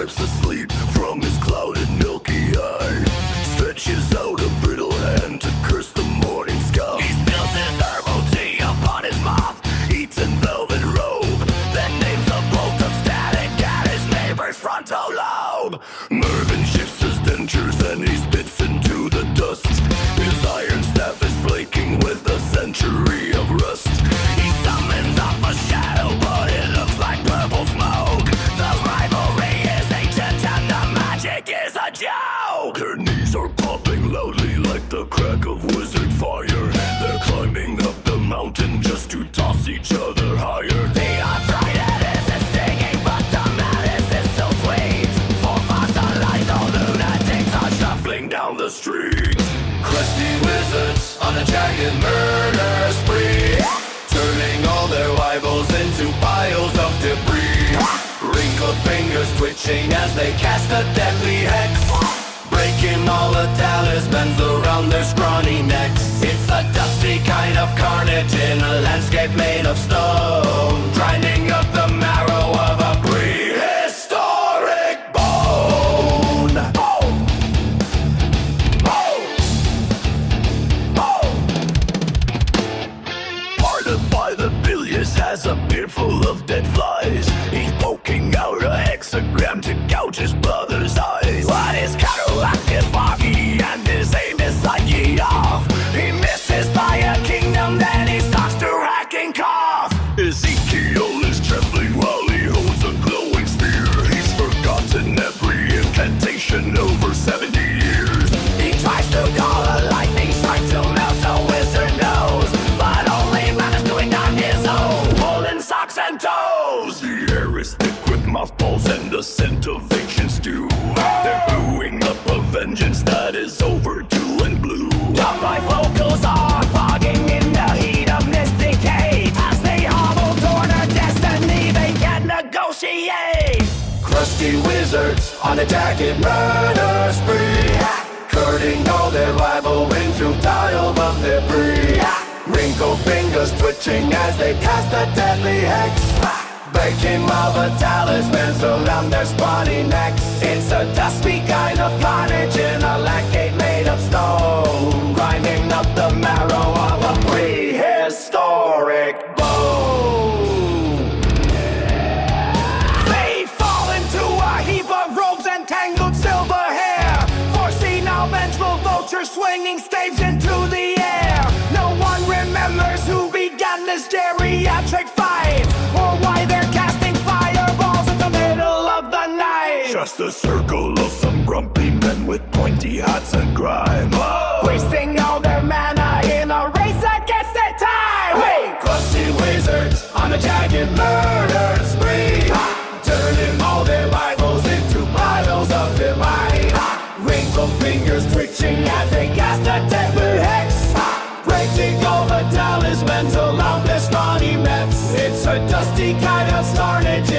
wipes the sleep from his clouded milky eye, stretches out a brittle hand to curse the morning sky. He spills his herbal tea upon his mouth, eats in velvet robe, then names a bolt of static at his neighbor's frontal lobe. Mervyn shifts his dentures and he spits into the dust. His iron staff is flaking with a century of rust. He summons up a shadow, but it looks like purple smoke. The rivalry is ancient and the magic is a joke. Their knees are popping loudly like the crack of wizard fire. They're climbing up the mountain just to toss each other higher. The arthritis is stinging, but the malice is so sweet. For fossilized old lunatics are shuffling down the street. Crusty wizards on a jagged murder spree, turning all their rivals into piles of debris. Wrinkled fingers twitching as they cast a deadly hex, breaking all the talismans around their scrawny necks. It's a dusty kind of carnage in a landscape made of stone, grinding up the marrow of a prehistoric bone. Bone! Bone! Bone! Parted by the bilious has a beard full of dead flies. He's poking out a hexagram to gouge his brother's eyes. What is counteractive foggy and his aim is slightly off. He misses by a kingdom, then he starts to hacking cough. Ezekiel is trembling while he holds a glowing spear. He's forgotten every incantation over 70 years. He tries to call a lightning strike to melt a wizard nose, but only managed to it on his own, woolen socks and toes. The air is thick with mothballs and the scent of ancient stew. They're brewing up a vengeance that is overdue and blue. Top by vocals are fogging in the heat of mystic hate. As they hobble toward their destiny, they can't negotiate. Crusty wizards on a jagged murder spree, cutting all their rival into tiles of debris. Wrinkled fingers twitching as they cast a deadly hex, breaking all the talismans around their scrawny necks. It's a dusty kind of carnage in a landscape made of stone, grinding up the marrow of a prehistoric bone. They fall into a heap of robes and tangled silver hair, forcing our vengeful vultures swinging staves into the air. No one remembers who began this geriatric fight, or why they're casting fireballs in the middle of the night. Just a circle of some grumpy men with pointy hats and grime, wasting all their mana in a race against their time. Hey, crusty wizards on a jagged murder spree, turning all their rivals into piles of divine. Wrinkled fingers twitching as they cast a deadly hex, breaking all the talismans around their scrawny mets. It's a dusty kind of carnage